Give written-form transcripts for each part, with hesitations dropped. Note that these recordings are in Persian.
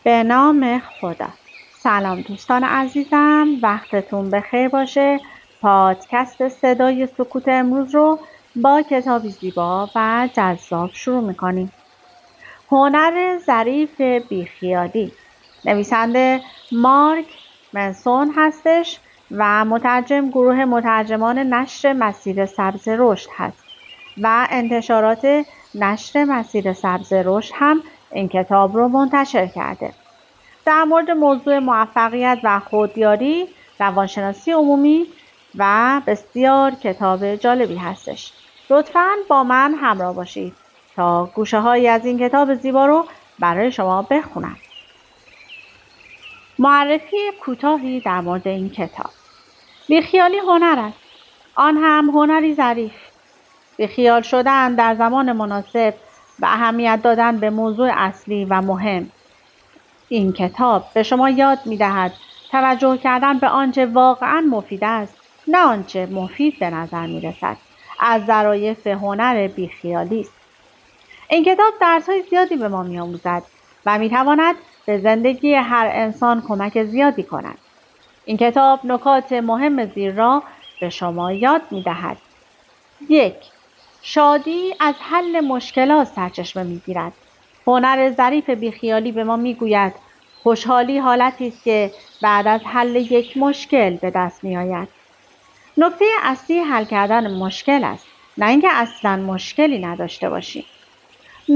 به نام خدا. سلام دوستان عزیزم، وقتتون بخیر باشه. پادکست صدای سکوت امروز رو با کتابی زیبا و جذاب شروع میکنیم. هنر ظریف بیخیالی، نویسنده مارک منسون هستش و مترجم گروه مترجمان نشر مسیر سبز رشد هست و انتشارات نشر مسیر سبز رشد هم این کتاب رو منتشر کرده. در مورد موضوع موفقیت و خودیاری، روانشناسی عمومی و بسیار کتاب جالبی هستش. لطفاً با من همراه باشید تا گوشه هایی از این کتاب زیبا رو برای شما بخونم. معرفی کوتاهی در مورد این کتاب. بیخیالی هنر است، آن هم هنری ظریف. بیخیال شدن در زمان مناسب و اهمیت دادن به موضوع اصلی و مهم. این کتاب به شما یاد می‌دهد توجه کردن به آنچه واقعاً مفید است، نه آنچه مفید به نظر می‌رسد. از ظرایف هنر بیخیالی است. این کتاب درس‌های زیادی به ما می‌آموزد و می‌تواند به زندگی هر انسان کمک زیادی کند. این کتاب نکات مهم زیر را به شما یاد می‌دهد. 1. شادی از حل مشکلات سرچشمه می‌گیرد. هنر ظریف بیخیالی به ما می‌گوید خوشحالی حالتی است که بعد از حل یک مشکل به دست می‌آید. نکته اصلی حل کردن مشکل است، نه اینکه اصلاً مشکلی نداشته باشید.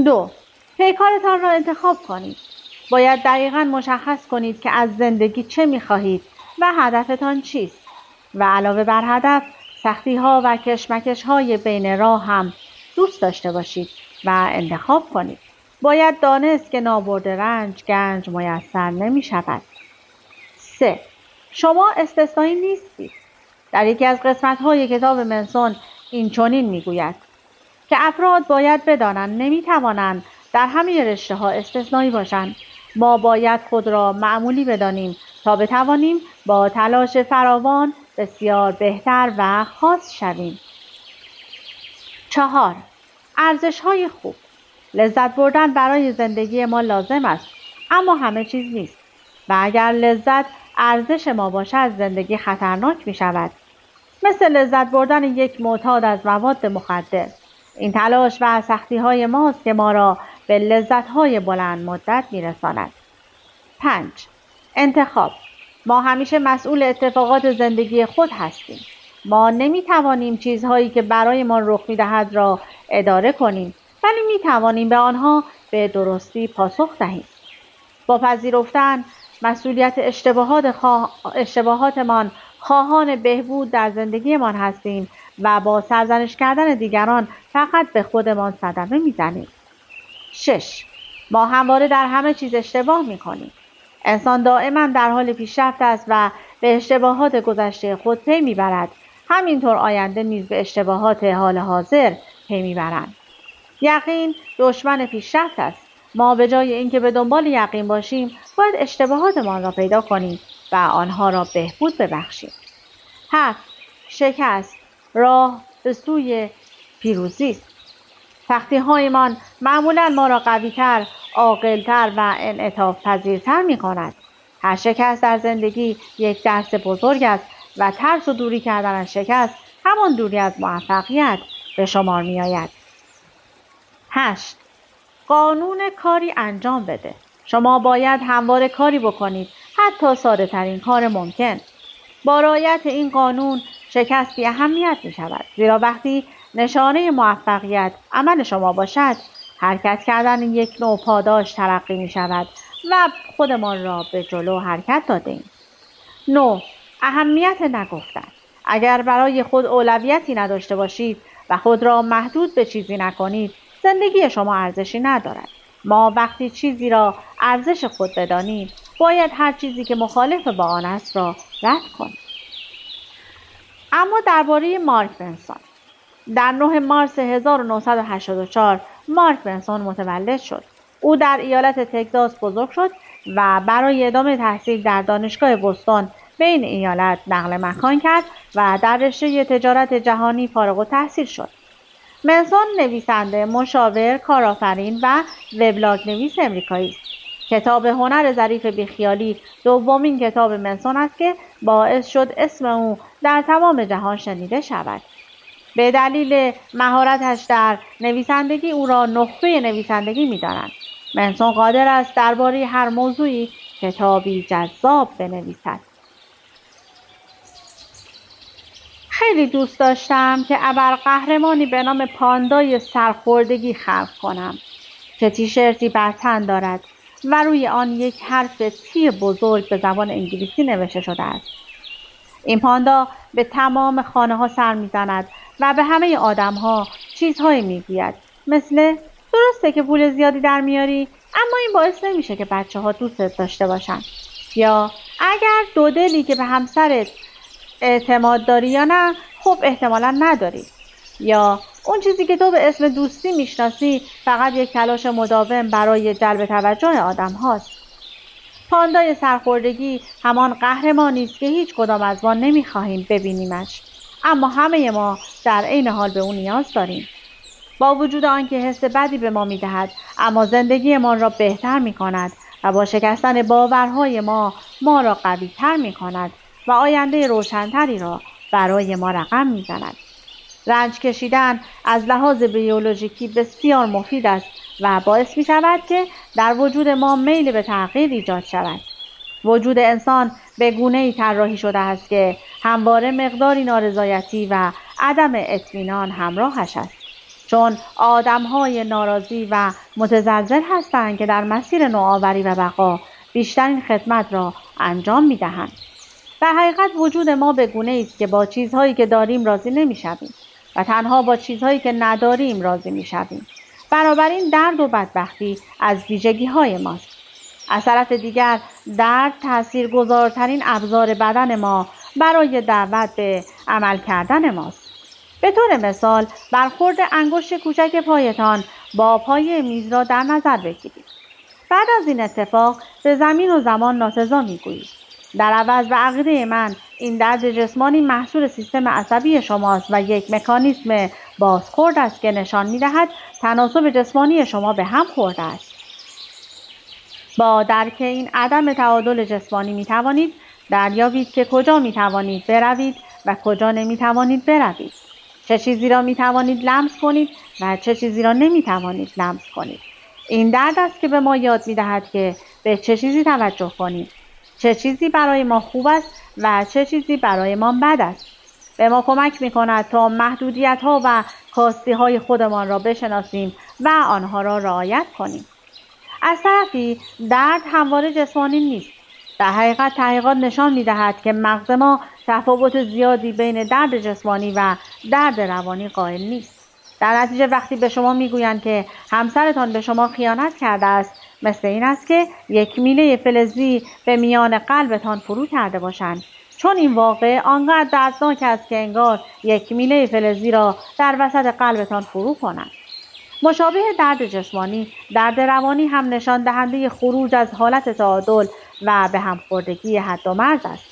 2. پیکارتان را انتخاب کنید. باید دقیقاً مشخص کنید که از زندگی چه می‌خواهید و هدفتان چیست و علاوه بر هدف، سختی‌ها و کشمکش‌های بین راه هم دوست داشته باشید و انتخاب کنید. باید دانست که نابرد رنج گنج میسر نمی شود. 3. شما استثنایی نیستید. در یکی از قسمت‌های کتاب منسون این چنین می‌گوید که افراد باید بدانند نمی‌توانند در همه رشته‌ها استثنایی باشند. ما باید خود را معمولی بدانیم تا بتوانیم با تلاش فراوان بسیار بهتر و خاص شویم. 4. ارزش‌های خوب. لذت بردن برای زندگی ما لازم است، اما همه چیز نیست و اگر لذت ارزش ما باشد زندگی خطرناک می شود. مثل لذت بردن یک معتاد از مواد مخدر. این تلاش و سختی‌های ماست که ما را به لذت‌های بلند مدت می رساند. 5. انتخاب. ما همیشه مسئول اتفاقات زندگی خود هستیم. ما نمی توانیم چیزهایی که برای ما رخ می دهد را اداره کنیم، ولی می توانیم به آنها به درستی پاسخ دهیم. با پذیرفتن مسئولیت اشتباهاتمان خواهان بهبود در زندگیمان هستیم و با سرزنش کردن دیگران فقط به خودمان صدمه میزنیم. 6. ما همواره در همه چیز اشتباه میکنیم. انسان دائما در حال پیشرفت است و به اشتباهات گذشته خود پی میبرد. همینطور آینده نیز به اشتباهات حال حاضر پی میبرند. یقین دشمن پیشرفت است. ما به جای اینکه به دنبال یقین باشیم، باید اشتباهاتمان را پیدا کنیم و آنها را بهبود ببخشیم. 7. شکست راه به سوی پیروزی است. سختی‌هایمان معمولاً ما را قوی‌تر، عاقل‌تر و انعطاف پذیرتر می‌کند. هر شکست در زندگی یک درس بزرگ است و ترس و دوری کردن از شکست همان دوری از موفقیت به شمار می‌آید. 8. قانون کاری انجام بده. شما باید همواره کاری بکنید، حتی ساده ترین کار ممکن. با رعایت این قانون شکست بی اهمیت می شود، زیرا وقتی نشانه موفقیت عمل شما باشد، حرکت کردن یک نوع پاداش تلقی می شود و خودمان را به جلو حرکت داده ایم. 9. اهمیت نگفتن. اگر برای خود اولویتی نداشته باشید و خود را محدود به چیزی نکنید، زندگی شما ارزشی ندارد. ما وقتی چیزی را ارزش خود بدانیم، باید هر چیزی که مخالف با آن است را رد کنیم. اما درباره مارک منسون. در 9 مارس 1984 مارک منسون متولد شد. او در ایالت تگزاس بزرگ شد و برای ادامه تحصیل در دانشگاه بوستون به این ایالت نقل مکان کرد و در رشته تجارت جهانی فارغ التحصیل شد. منسون نویسنده، مشاور، کارآفرین و وبلاگ نویس امریکایی است. کتاب هنر ظریف بیخیالی دومین کتاب منسون است که باعث شد اسم او در تمام جهان شنیده شود. به دلیل مهارتش در نویسندگی او را نخبه نویسندگی می‌دانند. منسون قادر است درباره هر موضوعی کتابی جذاب بنویسد. خیلی دوست داشتم که ابرقهرمانی به نام پاندای سرخوردگی خلق کنم که تیشرتی بر تن دارد و روی آن یک حرف تی بزرگ به زبان انگلیسی نوشته شده است. این پاندا به تمام خانه‌ها سر می‌زند و به همه آدم‌ها چیزهایی می‌گوید، مثل درسته که پول زیادی در میاری، اما این باعث نمیشه که بچه‌ها دوستت داشته باشن. یا اگر دو دلی که به همسرت اعتماد داری یا نه، خب احتمالاً نداری. یا اون چیزی که تو به اسم دوستی میشناسی فقط یک تلاش مداوم برای جلب توجه آدم هاست. پاندای سرخوردگی همان قهرمانی است که هیچ کدام از ما نمیخواهیم ببینیمش، اما همه ما در عین حال به اون نیاز داریم. با وجود آنکه حس بدی به ما میدهد، اما زندگیمان را بهتر میکند و با شکستن باورهای ما را قوی‌تر میکند و آینده روشن‌تری را برای ما رقم میزند. رنج کشیدن از لحاظ بیولوژیکی بسیار مفید است و باعث می شود که در وجود ما میل به تغییر ایجاد شود. وجود انسان به گونه‌ای طراحی شده است که همواره مقداری نارضایتی و عدم اطمینان همراهش است، چون آدم‌های ناراضی و متزلزل هستند که در مسیر نوآوری و بقا بیشترین خدمت را انجام می‌دهند. در حقیقت وجود ما به گونه‌ای است که با چیزهایی که داریم راضی نمی‌شویم و تنها با چیزهایی که نداریم راضی می‌شویم. بنابراین درد و بدبختی از ویژگی‌های ماست. از طرف دیگر درد تاثیرگذارترین ابزار بدن ما برای دعوت به عمل کردن ماست. به طور مثال برخورد انگشت کوچک پایتان با پایه میز را در نظر بگیرید. بعد از این اتفاق به زمین و زمان ناسزا میگویید. در عوض به عقیده من این درد جسمانی محصول سیستم عصبی شماست و یک مکانیزم بازخورد است که نشان می‌دهد تناسب جسمانی شما به هم خورده است. با درک این عدم تعادل جسمانی می‌توانید دریابید که کجا می‌توانید بروید و کجا نمی‌توانید بروید. چه چیزی را می‌توانید لمس کنید و چه چیزی را نمی‌توانید لمس کنید. این درد است که به ما یاد می‌دهد که به چه چیزی توجه کنیم. چه چیزی برای ما خوب است و چه چیزی برای ما بد است. به ما کمک می‌کند تا محدودیت‌ها و کاستی‌های خودمان را بشناسیم و آنها را رعایت کنیم. از طرفی درد همواره جسمانی نیست. در حقیقت تحقیقات نشان می‌دهد که مغز ما تفاوت زیادی بین درد جسمانی و درد روانی قائل نیست. در نتیجه وقتی به شما می‌گویند که همسرتان به شما خیانت کرده است، مثل این است که یک میله فلزی به میان قلبتان فرو کرده باشند، چون این واقع آنقدر دردناک است که انگار یک میله فلزی را در وسط قلبتان فرو کنند. مشابه درد جسمانی، درد روانی هم نشان دهنده خروج از حالت تعادل و به همخوردگی حد و مرز است.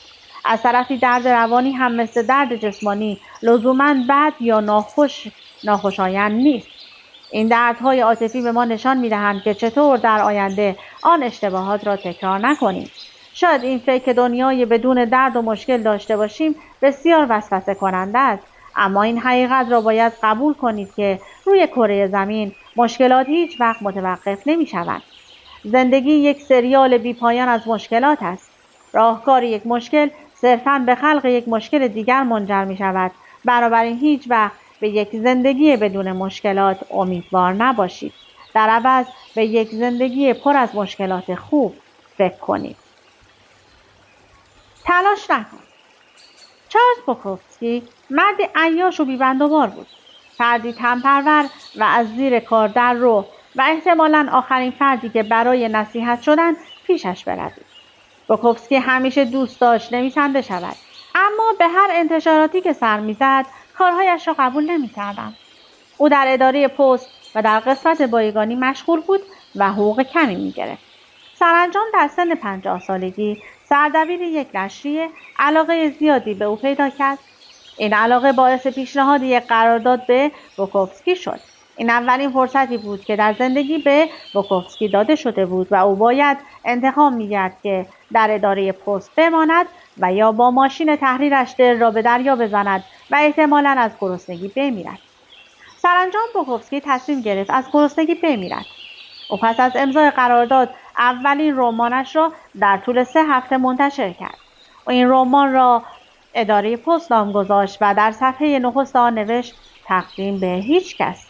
از طرفی درد روانی هم مثل درد جسمانی لزوماً بد یا ناخوشایند نیست. این دردهای عاطفی به ما نشان می‌دهند که چطور در آینده آن اشتباهات را تکرار نکنیم. شاید این فکر که دنیای بدون درد و مشکل داشته باشیم بسیار وسوسه کننده است، اما این حقیقت را باید قبول کنید که روی کره زمین مشکلات هیچ وقت متوقف نمی‌شوند. زندگی یک سریال بی‌پایان از مشکلات است. راهکار یک مشکل صرفاً به خلق یک مشکل دیگر منجر می‌شود. بنابراین هیچ وقت به یک زندگی بدون مشکلات امیدوار نباشید. در عوض به یک زندگی پر از مشکلات خوب فکر کنید. تلاش نکن. چارلز بوکوفسکی مردی عیاش و بی‌بندوبار بود. فردی تن‌پرور و از زیر کار در رو و احتمالاً آخرین فردی که برای نصیحت شدن پیشش برود. بوکوفسکی همیشه دوست داشت نویسنده شود، اما به هر انتشاراتی که سر می‌زد کارهایش را قبول نمی‌کردند. او در اداره پست و در قسمت بایگانی مشغول بود و حقوق کمی می‌گرفت. سرانجام در سن 50 سالگی سردبیر یک نشریه علاقه زیادی به او پیدا کرد. این علاقه باعث پیشنهاد یک قرارداد به بوکوفسکی شد. این اولین فرصتی بود که در زندگی به بوکوفسکی داده شده بود و او باید انتخاب می‌کرد که در اداره پست بماند و یا با ماشین تحریرش دل را به دریا بزند و احتمالاً از گرسنگی بمیرد. سرانجام بوکوفسکی تصمیم گرفت از گرسنگی بمیرد. او پس از امضای قرارداد اولین رمانش را در طول 3 هفته منتشر کرد. او این رمان را اداره پست نام گذاشت و در صفحه نخست آن نوشت تقدیم به هیچ کس.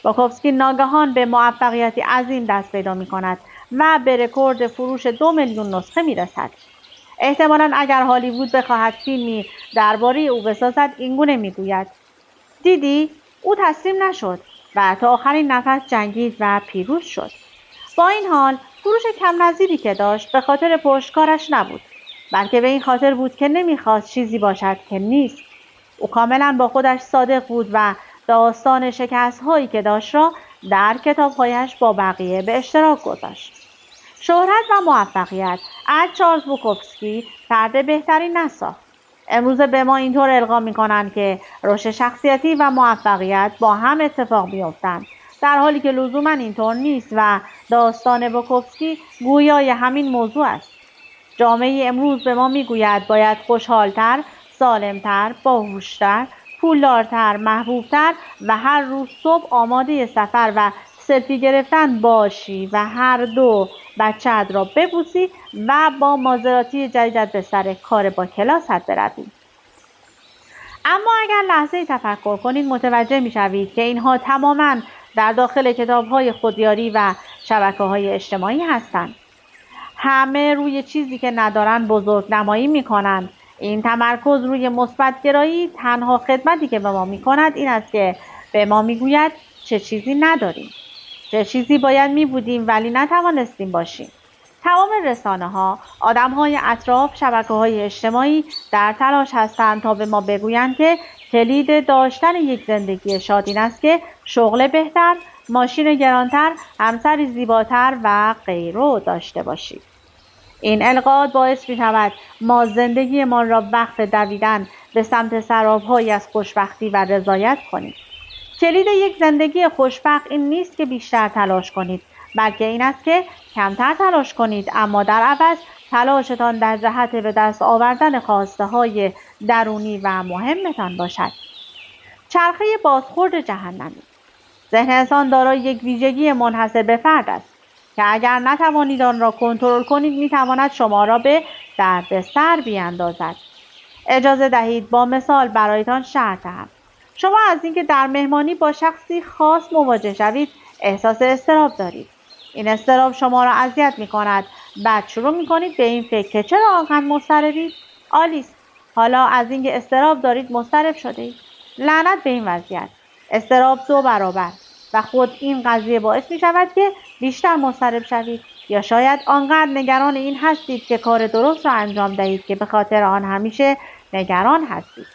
بوکوفسکی ناگهان به موفقیتی عظیم دست پیدا می کند و به رکورد فروش 2 میلیون نسخه می رسد. احتمالاً اگر هالیوود بخواهد فیلمی درباره او بسازد اینگونه می گوید: دیدی؟ او تسلیم نشد و تا آخرین نفس جنگید و پیروز شد. با این حال فروش کم نظیری که داشت به خاطر پشتکارش نبود، بلکه به این خاطر بود که نمیخواست چیزی باشد که نیست. او کاملا با خودش صادق بود و داستان شکست‌هایی که داشت را در کتاب‌هایش با بقیه به اشتراک گذاشت. شهرت و موفقیت از چارلز بوکوفسکی فرد بهتری نساخت. امروز به ما اینطور القا می‌کنند که رشد شخصیتی و موفقیت با هم اتفاق بیفتند، در حالی که لزوما اینطور نیست و داستان بوکوفسکی گویای همین موضوع است. جامعه امروز به ما میگوید باید خوشحالتر، سالمتر، باهوشتر، پولدارتر، محبوبتر و هر روز صبح آماده سفر و سلفی گرفتن باشی و هر دو بچه‌ات را ببوسی و با مازراتی جدیدت به سر کار با کلاست بروی. اما اگر لحظه تفکر کنید متوجه میشوید که اینها تماماً در داخل کتاب‌های خودیاری و شبکه‌های اجتماعی هستند. همه روی چیزی که ندارن بزرگ نمایی میکنن. این تمرکز روی مثبت گرایی تنها خدمتی که به ما میکند این است که به ما میگوید چه چیزی نداریم، چه چیزی باید میبودیم ولی نتوانستیم باشیم. تمام رسانه ها، آدم های اطراف، شبکه های اجتماعی در تلاش هستند تا به ما بگویند که کلید داشتن یک زندگی شاد این است که شغل بهتر، ماشین گرانتر، همسری زیباتر و غیره داشته باشید. این القاءات باعث می شود ما زندگیمان را وقف دویدن به سمت سراب‌هایی از خوشبختی و رضایت کنیم. کلید یک زندگی خوشبخت این نیست که بیشتر تلاش کنید، بلکه این است که کمتر تلاش کنید اما در عوض تلاشتان در جهت به دست آوردن خواسته‌های درونی و مهمتان باشد. چرخه بازخورد جهنمی. ذهن انسان دارای یک ویژگی منحصر به فرد است که اگر نتوانید آن را کنترل کنید میتواند شما را به دردسر بیاندازد. اجازه دهید با مثال برایتان شرح دهم. شما از اینکه در مهمانی با شخصی خاص مواجه شوید احساس اضطراب دارید. این اضطراب شما را اذیت می‌کند. بعد شروع می‌کنید به این فکر که چرا آنقدر مضطربید؟ عالی است. حالا از اینکه اضطراب دارید مضطرب شده‌اید. لعنت به این وضعیت. اضطراب 2 برابر و خود این قضیه باعث می شود که بیشتر مضطرب شوید یا شاید آنقدر نگران این هستید که کار درست را انجام دهید که به خاطر آن همیشه نگران هستید.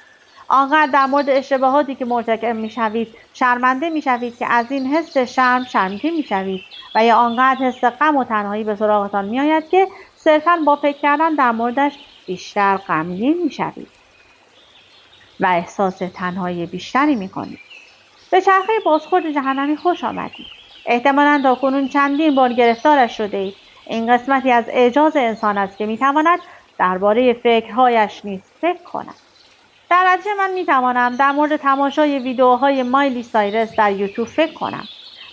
آنقدر در مورد اشتباهاتی که مرتکب می شوید شرمنده می شوید که از این حس شرم شرمگین می شوید و یا آنقدر حس غم و تنهایی به سراغتان می آید که صرفاً با فکر کردن در موردش بیشتر غمگین می شوید و احساس تنهایی بیشتری می کنید. به چرخه بازخورد جهنمی خوش آمدید. احتمالاً تاکنون چندین بار گرفتارش شده اید. این قسمتی از اعجاز انسان است که میتواند درباره فکرهایش نیز فکر کند. در نتیجه من میتوانم در مورد تماشای ویدیوهای مایلی سایرس در یوتیوب فکر کنم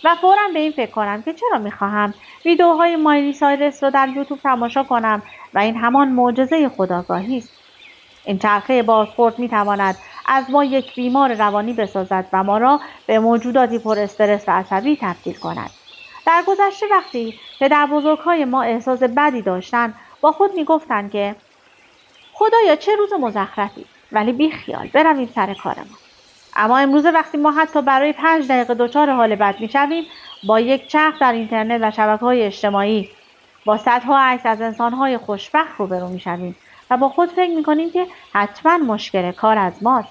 و فوراً به این فکر کنم که چرا میخواهم ویدیوهای مایلی سایرس را در یوتیوب تماشا کنم و این همان معجزه خودآگاهی است. این چرخه بازخورد میتواند از ما یک بیمار روانی بسازد و ما را به موجوداتی پر استرس و عصبی تبدیل کند. در گذشته وقتی پدر بزرگهای ما احساس بدی داشتند با خود میگفتند که خدایا چه روز مزخرفی، ولی بی خیال برویم سر کارمان. اما امروز وقتی ما حتی برای 5 دقیقه دچار حال بد میشویم با یک چرخ در اینترنت و شبکه‌های اجتماعی با صدها عکس از انسان‌های خوشبخت روبرو میشویم و با خود فکر میکنیم که حتما مشکل کار از ماست.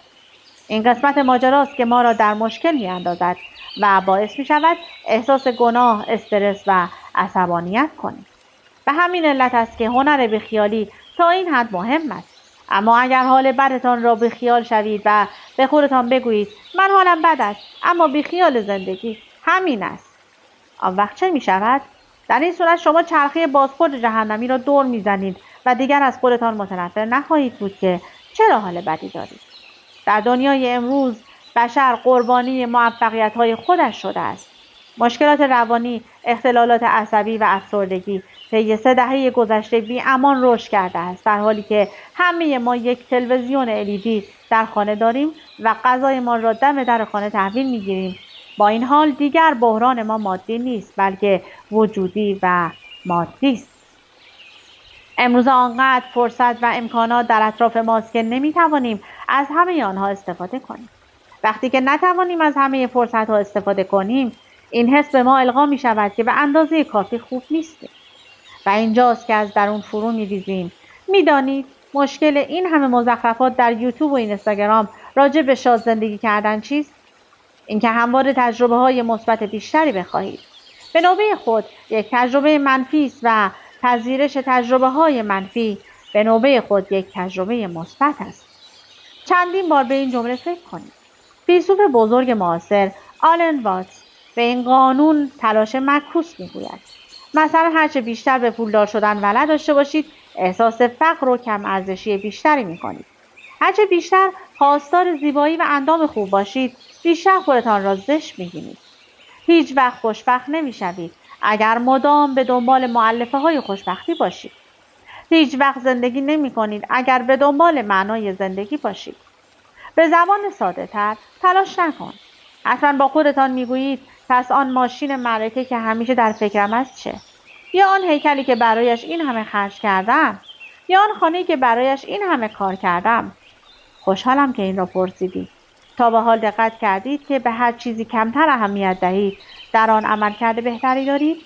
این قسمت ماجراست که ما را در مشکل میاندازد و باعث میشود احساس گناه، استرس و عصبانیت کنیم. به همین علت است که هنر بیخیالی تا این حد مهم است. اما اگر حال بدتان را بیخیال شوید و به خودتان بگویید من حالم بد است اما بیخیال زندگی، همین است. آن وقت چه می شود؟ در این صورت شما چرخه بازخورد جهنمی را دور می زنید و دیگر از خودتان متنفر نخواهید بود که چرا حال بدی دارید. در دنیای امروز بشر قربانی موفقیت‌های خودش شده است. مشکلات روانی، اختلالات عصبی و افسردگی طی 3 دهه گذشته بی‌امان رشد کرده است، در حالی که همه ما یک تلویزیون LED در خانه داریم و غذایمان را دم در خانه تحویل می‌گیریم. با این حال دیگر بحران ما مادی نیست، بلکه وجودی و مادی است. امروز آنقدر فرصت و امکانات در اطراف ماست که نمی‌توانیم از همه آنها استفاده کنیم. وقتی که نتوانیم از همه فرصت‌ها استفاده کنیم، این حس به ما القا می‌شود که به اندازه کافی خوب نیستیم. و اینجاست که از درون فرو می‌ریزیم. می‌دانید مشکل این همه مزخرفات در یوتیوب و اینستاگرام راجع به شاد زندگی کردن چیست؟ اینکه همواره تجربه‌های مثبت بیشتری بخواهید. به نوبه خود یک تجربه منفی است و پذیرش تجربه‌های منفی به نوبه خود یک تجربه مثبت است. چندین بار به این جمله فکر کنید. فیلسوف بزرگ معاصر آلن واتس به این قانون تلاش معکوس میگوید. مثلا هرچه بیشتر به پولدار شدن ولع داشته باشید، احساس فقر و کم ارزشی بیشتری میکنید. هرچه بیشتر خواستار زیبایی و اندام خوب باشید، بیشتر خودتان را زشت میگیرید. هیچ وقت خوشبخت نمیشوید اگر مدام به دنبال مؤلفه های خوشبختی باشید. هیچ وقت زندگی نمی کنید اگر به دنبال معنای زندگی باشید. به زبان ساده تر تلاش نکن. اصلا با خودتان میگویید پس آن ماشین معرکه که همیشه در فکرم است چه؟ یا آن هیکلی که برایش این همه خرج کردم؟ یا آن خانه‌ای که برایش این همه کار کردم؟ خوشحالم که این را پرسیدید. تا به حال دقت کردید که به هر چیزی کمتر اهمیت دهید در آن عملکرد بهتری دارید؟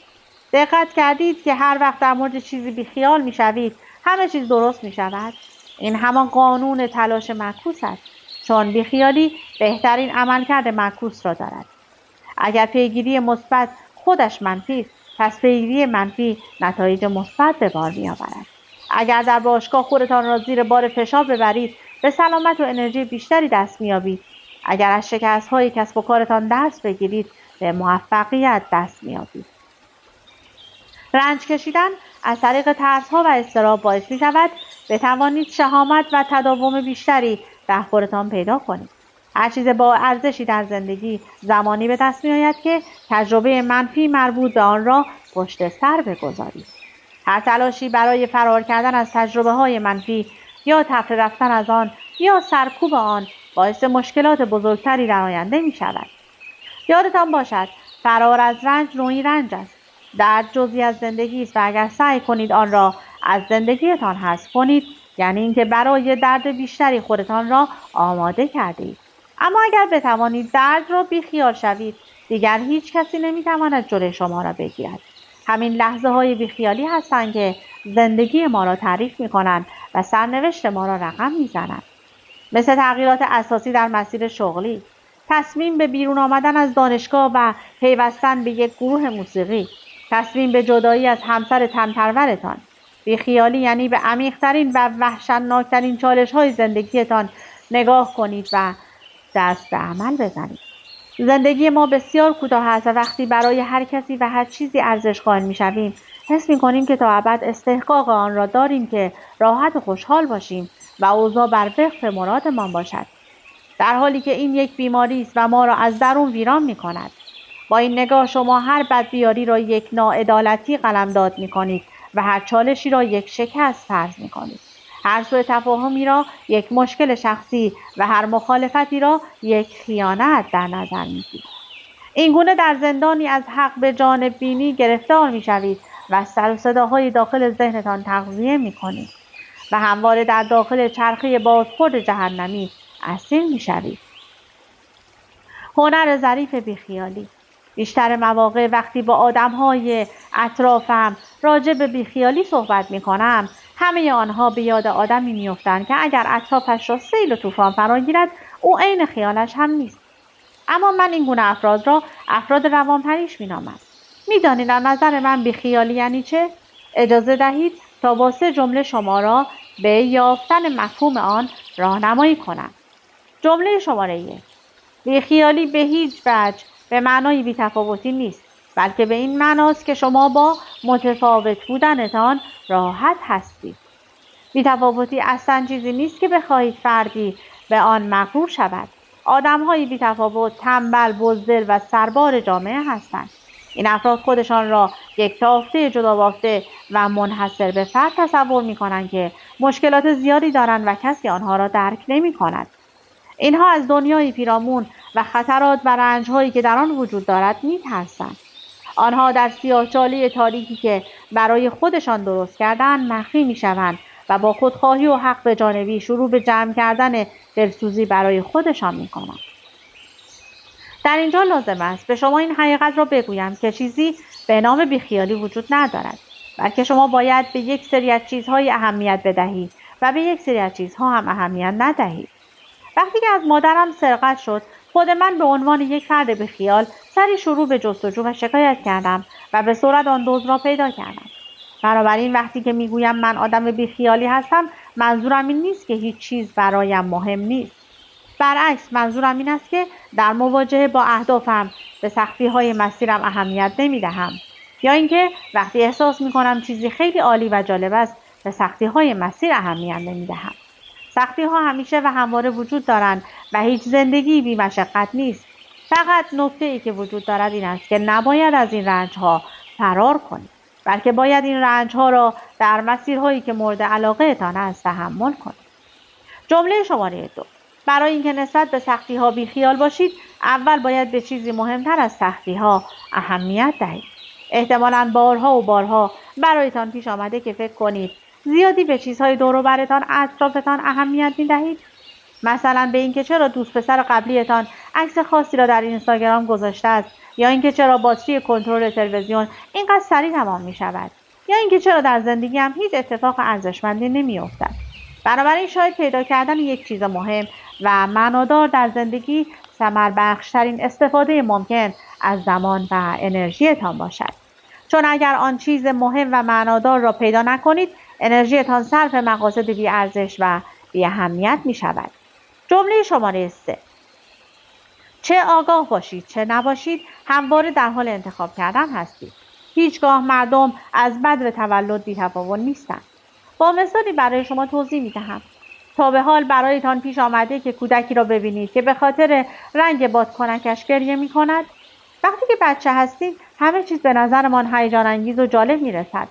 دقت کردید که هر وقت در مورد چیزی بیخیال میشوید همه چیز درست میشود؟ این همان قانون تلاش معکوس است، چون بیخیالی بهترین عملکرد معکوس را دارد. اگر پیگیری مثبت خودش منفی است، پس پیگیری منفی نتایج مثبت به بار میآورد. اگر در باشگاه خودتان را زیر بار فشار ببرید، به سلامت و انرژی بیشتری دست می‌یابید. اگر از شکست‌های کسب و کارتان درس بگیرید، به موفقیت دست می‌یابید. رنج کشیدن از طریق ترس‌ها و اضطراب باعث می‌شود بتوانید شهامت و تداوم بیشتری در خودتان پیدا کنید. هر چیز با ارزشی در زندگی زمانی به دست می‌آید که تجربه منفی مربوط به آن را پشت سر بگذارید. هر تلاشی برای فرار کردن از تجربه‌های منفی یا تفره رفتن از آن یا سرکوب آن باعث مشکلات بزرگتری در آینده می‌شود. یادتان باشد فرار از رنج نوعی رنج است. درد جزئی از زندگی است و اگر سعی کنید آن را از زندگیتان حذف کنید، یعنی اینکه برای درد بیشتری خودتان را آماده کردید. اما اگر بتوانید درد را بیخیال شوید، دیگر هیچ کسی نمی‌تواند جلوی شما را بگیرد. همین لحظه‌های بیخیالی هستند که زندگی ما را تعریف می‌کنند و سرنوشت ما را رقم می‌زنند. مثل تغییرات اساسی در مسیر شغلی، تصمیم به بیرون آمدن از دانشگاه و پیوستن به یک گروه موسیقی، تصمیم به جدایی از همسر تن‌پرورتان. بیخیالی یعنی به عمیق‌ترین و وحشتناکترین چالش‌های زندگیتان نگاه کنید و دست به عمل بزنید. زندگی ما بسیار کوتاه است و وقتی برای هر کسی و هر چیزی ارزش قائل می‌شویم، حس می‌کنیم که تا ابد استحقاق آن را داریم که راحت و خوشحال باشیم و اوضاع بر وفق مرادمان باشد. در حالی که این یک بیماری است و ما را از درون ویران می‌کند. با این نگاه شما هر بدبیاری را یک ناعدالتی قلمداد می‌کنید و هر چالشی را یک شکست فرض می‌کنید. هر سوء تفاهمی را یک مشکل شخصی و هر مخالفتی را یک خیانت در نظر می‌گیرید. این گونه در زندانی از حق به جانب بینی گرفتار می‌شوید و سر و صداهای داخل ذهنتان تغذیه می‌کنید و همواره در داخل چرخه بازخورد جهنمی اسیر می‌شوید. هنر ظریف بیخیالی. بیشتر مواقع وقتی با آدم‌های اطرافم راجع به بیخیالی صحبت می‌کنم، همه آنها به یاد آدمی می‌افتند که اگر اطرافش را سیل و طوفان فرا گیرد، او عین خیالش هم نیست. اما من این گونه افراد را افراد روانپریش می‌نامم. می‌دانید در نظر من بیخیالی یعنی چه؟ اجازه دهید تا با 3 جمله شما را به یافتن مفهوم آن راهنمایی کنم. جمله شماره 1: بیخیالی به هیچ وجه به معنای بی‌تفاوتی نیست، بلکه به این معناست که شما با متفاوت بودنتان راحت هستید. بی‌تفاوتی اصلا چیزی نیست که بخواهید فردی به آن مغرور شود. آدم‌های بی‌تفاوت تنبل، بزدل و سربار جامعه هستند. این افراد خودشان را یکتافته، جدابافته و منحصر به فرد تصور می‌کنند که مشکلات زیادی دارند و کسی آنها را درک نمی‌کند. اینها از دنیای پیرامون و خطرات و رنج‌هایی که در آن وجود دارد می‌ترسند. آنها در سیاه‌چاله تاریکی که برای خودشان درست کردند مخفی می‌شوند و با خودخواهی و حق به جانبی شروع به جمع کردن دلسوزی برای خودشان می‌کنند. در اینجا لازم است به شما این حقیقت را بگویم که چیزی به نام بیخیالی وجود ندارد، بلکه شما باید به یک سری از چیزهای اهمیت بدهید و به یک سری از چیزها هم اهمیت ندهید. وقتی که از مادرم سرقت شد، خود من به عنوان یک فرد بیخیال سری شروع به جستجو و شکایت کردم و به سرعت آن دزد را پیدا کردم. بنابراین وقتی که میگویم من آدم بیخیالی هستم، منظورم این نیست که هیچ چیز برایم مهم نیست. برعکس، منظورم این است که در مواجهه با اهدافم به سختی‌های مسیرم اهمیت نمی‌دهم، یا اینکه وقتی احساس می‌کنم چیزی خیلی عالی و جالب است، به سختی‌های مسیر اهمیت نمی‌دهم. سختی‌ها همیشه و همواره وجود دارند و هیچ زندگی بی مشقت نیست. فقط نکته‌ای که وجود دارد این است که نباید از این رنج‌ها فرار کنید، بلکه باید این رنج‌ها را در مسیرهایی که مورد علاقه‌تان است تحمل کنید. جمله شماره 2: برای اینکه نسبت به سختی‌ها بیخیال باشید، اول باید به چیزی مهمتر از سختی‌ها اهمیت دهید. احتمالاً بارها و بارها برایتان پیش آمده که فکر کنید زیادی به چیزهای دور و برتان اطرافتان اهمیت می‌دهید. مثلا به اینکه چرا دوست پسر قبلیتان عکس خاصی را در اینستاگرام گذاشته است، یا اینکه چرا باتری کنترل تلویزیون اینقدر سریع تمام می‌شود، یا اینکه چرا در زندگیم هیچ اتفاق ارزشمندی نمی‌افتد. بنابراین شاید پیدا کردن یک چیز مهم و معنادار در زندگی ثمربخش‌ترین استفاده ممکن از زمان و انرژیتان باشد. چون اگر آن چیز مهم و معنادار را پیدا نکنید، انرژیتان صرف مقاصد بی‌ارزش و بی‌اهمیت می‌شود. جمله شماره 3: چه آگاه باشید چه نباشید، همواره در حال انتخاب کردن هستید. هیچگاه مردم از بدو تولد بی‌تفاوت نیستند. با مثالی برای شما توضیح می‌دهم. تا به حال برایتان پیش آمده که کودکی را ببینید که به خاطر رنگ بادکنکش گریه می‌کند؟ وقتی که بچه هستید همه چیز به نظرمان هیجان انگیز و جالب می‌رسد.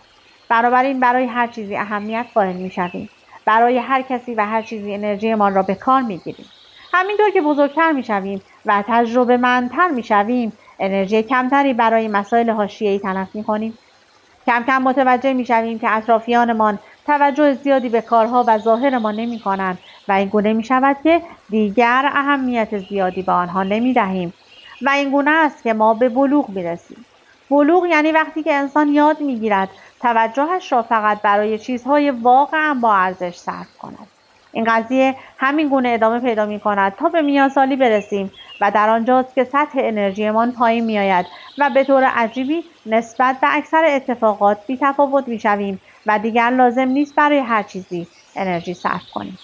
بنابراین برای هر چیزی اهمیت قائل می‌شویم. برای هر کسی و هر چیزی انرژیمان را به کار می‌گیریم. همینطور که بزرگتر می‌شویم و تجربه‌مندتر می‌شویم، انرژی کمتری برای مسائل حاشیه‌ای تلف می‌کنیم. کم کم متوجه می‌شویم که اطرافیانمان توجه زیادی به کارها و ظاهرمان نمی‌کنند و این گونه می‌شود که دیگر اهمیت زیادی به آنها نمی‌دهیم و این گونه است که ما به بلوغ می‌رسیم. بلوغ یعنی وقتی که انسان یاد می‌گیرد توجهش را فقط برای چیزهای واقعاً با ارزش صرف کند. این قضیه همین گونه ادامه پیدا می‌کند تا به میانسالی برسیم و در آنجاست که سطح انرژیمان پایین می‌آید و به طور عجیبی نسبت به اکثر اتفاقات بی‌تفاوت می‌شویم و دیگر لازم نیست برای هر چیزی انرژی صرف کنیم.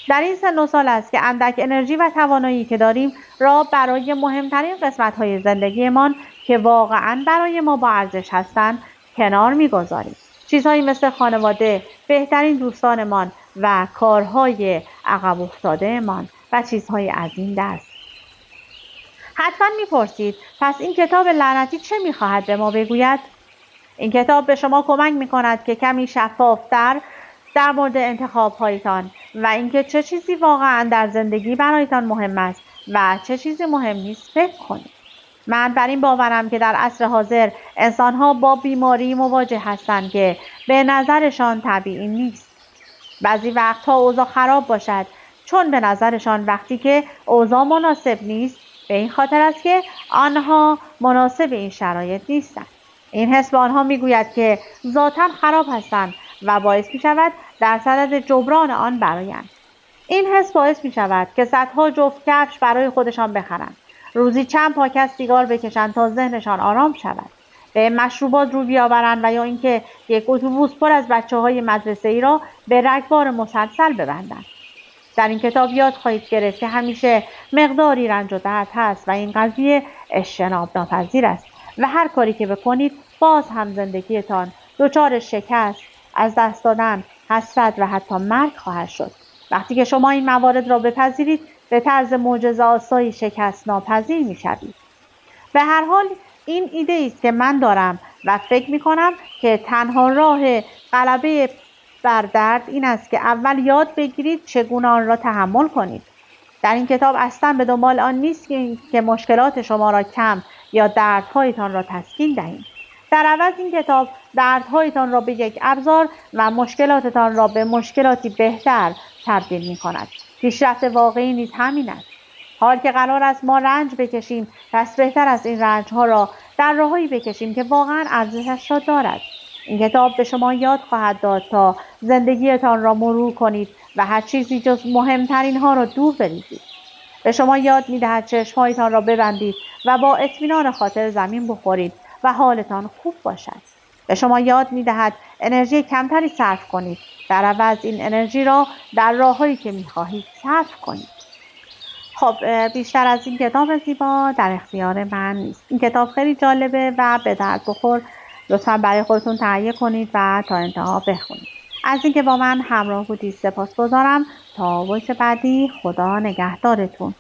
در این سن و سال است که اندک انرژی و توانایی که داریم را برای مهمترین قسمت‌های زندگیمان که واقعاً برای ما با ارزش هستند کنار می‌گذاریم. چیزهایی مثل خانواده، بهترین دوستانمان و کارهای عقب افتاده‌مان و چیزهای از این دست. حتما می‌پرسید پس این کتاب لعنتی چه می‌خواهد به ما بگوید؟ این کتاب به شما کمک می‌کند که کمی شفاف‌تر در مورد انتخاب‌هایتان و اینکه چه چیزی واقعاً در زندگی برایتان مهم است و چه چیزی مهم نیست فکر کنید. من بر این باورم که در عصر حاضر انسان‌ها با بیماری مواجه هستند که به نظرشان طبیعی نیست. بعضی وقتها اوضاع خراب باشد چون به نظرشان وقتی که اوضاع مناسب نیست به این خاطر است که آنها مناسب این شرایط نیستند. این حس به آنها میگوید که ذاتاً خراب هستند و باعث می شود در صدد جبران آن برآیند. این حس باعث می شود که صدها جفت کفش برای خودشان بخرند. روزی چند پاکت سیگار بکشند تا ذهنشان آرام شود. به مشروبات رو بیاورند و یا اینکه یک اتوبوس پر از بچه‌های مدرسه‌ای را به رگبار مسلسل ببندند. در این کتاب یاد خواهید گرفت که همیشه مقداری رنج و درد هست و این قضیه اجتناب ناپذیر است و هر کاری که بکنید باز هم زندگیتان دچار شکست، از دست دادن، حسرت و حتی مرگ خواهد شد. وقتی که شما این موارد را بپذیرید به طرز معجزه‌آسایی شکست ناپذیر می‌شوید. به هر حال این ایده است که من دارم و فکر می‌کنم که تنها راه غلبه بر درد این است که اول یاد بگیرید چگونه آن را تحمل کنید. در این کتاب اصلا به دنبال آن نیست که مشکلات شما را کم یا دردهایتان را تسکین دهید. در عوض این کتاب دردهایتان را به یک ابزار و مشکلاتتان را به مشکلاتی بهتر تبدیل می کند. پیشرفت واقعی نیز همین است. حال که قرار است ما رنج بکشیم، پس بهتر است این رنجها را در راهی بکشیم که واقعا ارزشش را دارد. این کتاب به شما یاد خواهد داد تا زندگیتان را مرور کنید و هر چیزی جز مهمترین ها را دور بریزید. به شما یاد می‌دهد چشم‌هایتان را ببندید و با اطمینان خاطر زمین بخورید و حالتان خوب باشد. به شما یاد می‌دهد انرژی کمتری صرف کنید، در عوض این انرژی را در راه‌هایی که می‌خواهید صرف کنید. خب بیشتر از این کتاب زیبا در اختیار من نیست. این کتاب خیلی جالبه و به درد بخور. لطفاً برای خودتون تهیه کنید و تا انتها بخونید. از اینکه با من همراه بودید سپاسگزارم. تا وایس بعدی، خدا نگهدارتون.